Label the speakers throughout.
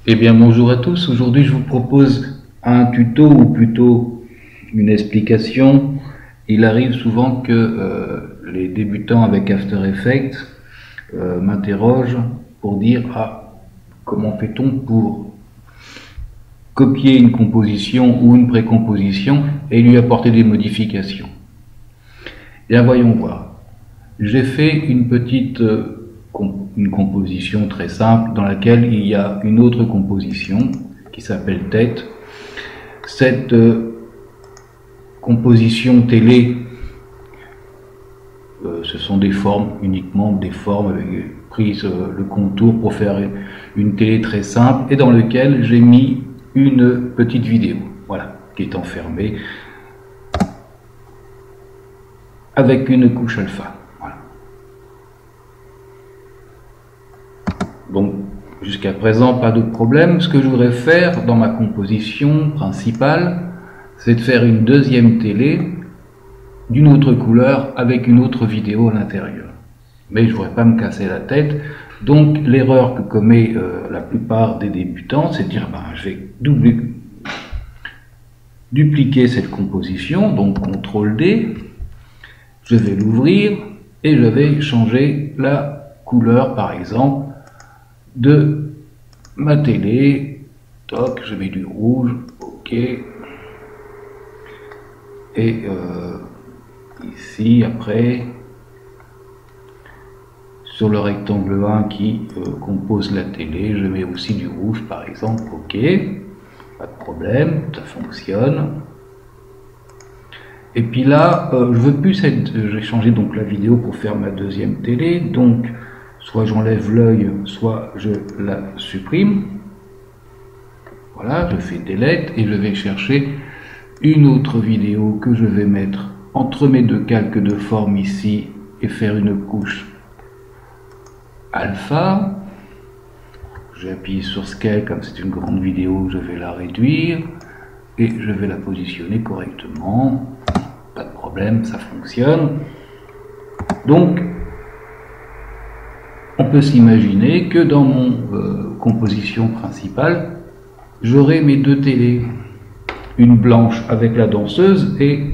Speaker 1: Eh bien bonjour à tous, aujourd'hui je vous propose un tuto ou plutôt une explication. Il arrive souvent que les débutants avec After Effects m'interrogent pour dire comment fait-on pour copier une composition ou une précomposition et lui apporter des modifications. Bien voyons voir. J'ai fait une petite une composition très simple dans laquelle il y a une autre composition qui s'appelle tête. Cette composition télé, ce sont des formes, uniquement des formes avec prise le contour pour faire une télé très simple et dans lequel j'ai mis une petite vidéo, voilà, qui est enfermée avec une couche alpha. Donc, jusqu'à présent, pas de problème. Ce que je voudrais faire dans ma composition principale, c'est de faire une deuxième télé d'une autre couleur avec une autre vidéo à l'intérieur. Mais je ne voudrais pas me casser la tête. Donc, l'erreur que commet la plupart des débutants, c'est de dire, je vais dupliquer cette composition, donc CTRL D, je vais l'ouvrir et je vais changer la couleur, par exemple, de ma télé. Toc, je mets du rouge, ok, et ici après sur le rectangle 1 qui compose la télé, je mets aussi du rouge par exemple, ok, pas de problème, ça fonctionne. Et puis là, je veux plus j'ai changé donc la vidéo pour faire ma deuxième télé, donc soit j'enlève l'œil, soit je la supprime. Voilà, je fais delete et je vais chercher une autre vidéo que je vais mettre entre mes deux calques de forme ici et faire une couche alpha. J'appuie sur scale, comme c'est une grande vidéo, je vais la réduire et je vais la positionner correctement. Pas de problème, ça fonctionne. Donc, on peut s'imaginer que dans mon composition principale, j'aurai mes deux télés, une blanche avec la danseuse et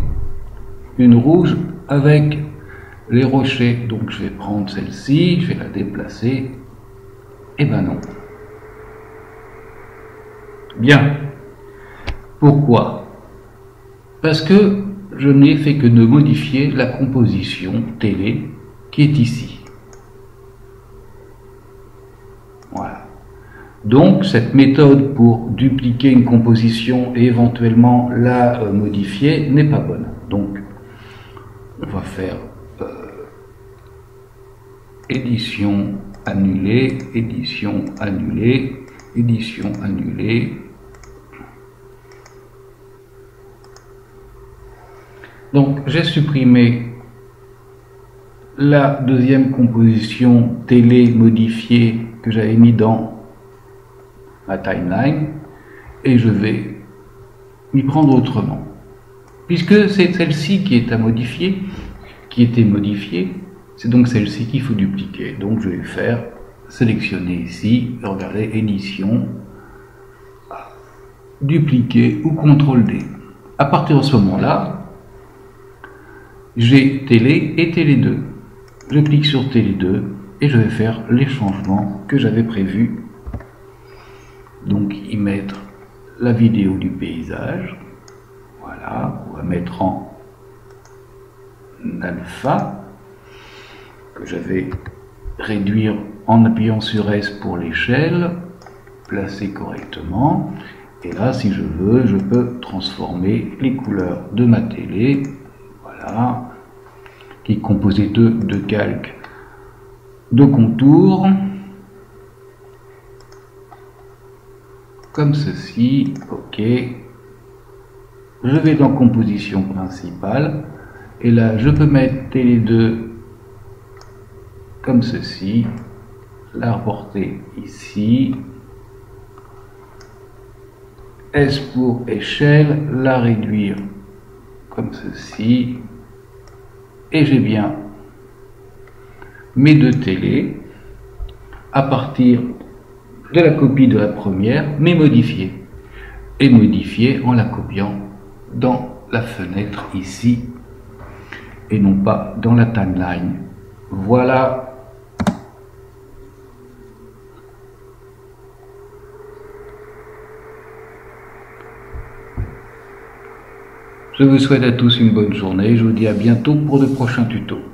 Speaker 1: une rouge avec les rochers. Donc je vais prendre celle-ci, je vais la déplacer, et ben non. Bien. Pourquoi? Parce que je n'ai fait que de modifier la composition télé qui est ici. Voilà. Donc cette méthode pour dupliquer une composition et éventuellement la modifier n'est pas bonne. Donc on va faire édition annulée, édition annulée, édition annulée. Donc j'ai supprimé la deuxième composition télé modifiée que j'avais mis dans ma timeline et je vais m'y prendre autrement. Puisque c'est celle-ci qui est à modifier, qui était modifiée, c'est donc celle-ci qu'il faut dupliquer. Donc je vais faire sélectionner ici, regardez, édition, dupliquer ou CTRL D. À partir de ce moment-là, j'ai télé et télé 2. Je clique sur télé 2 et je vais faire les changements que j'avais prévus. Donc y mettre la vidéo du paysage. Voilà, on va mettre en alpha, que je vais réduire en appuyant sur S pour l'échelle, placer correctement. Et là, si je veux, je peux transformer les couleurs de ma télé, voilà, qui est composée de calques de contours, comme ceci, ok. Je vais dans composition principale, et là je peux mettre télé 2 comme ceci, la reporter ici, S pour échelle, la réduire comme ceci, et j'ai bien mes deux télés. À partir, de la copie de la première, mais modifiée. Et modifiée en la copiant dans la fenêtre ici, et non pas dans la timeline. Voilà. Je vous souhaite à tous une bonne journée. Je vous dis à bientôt pour de prochains tutos.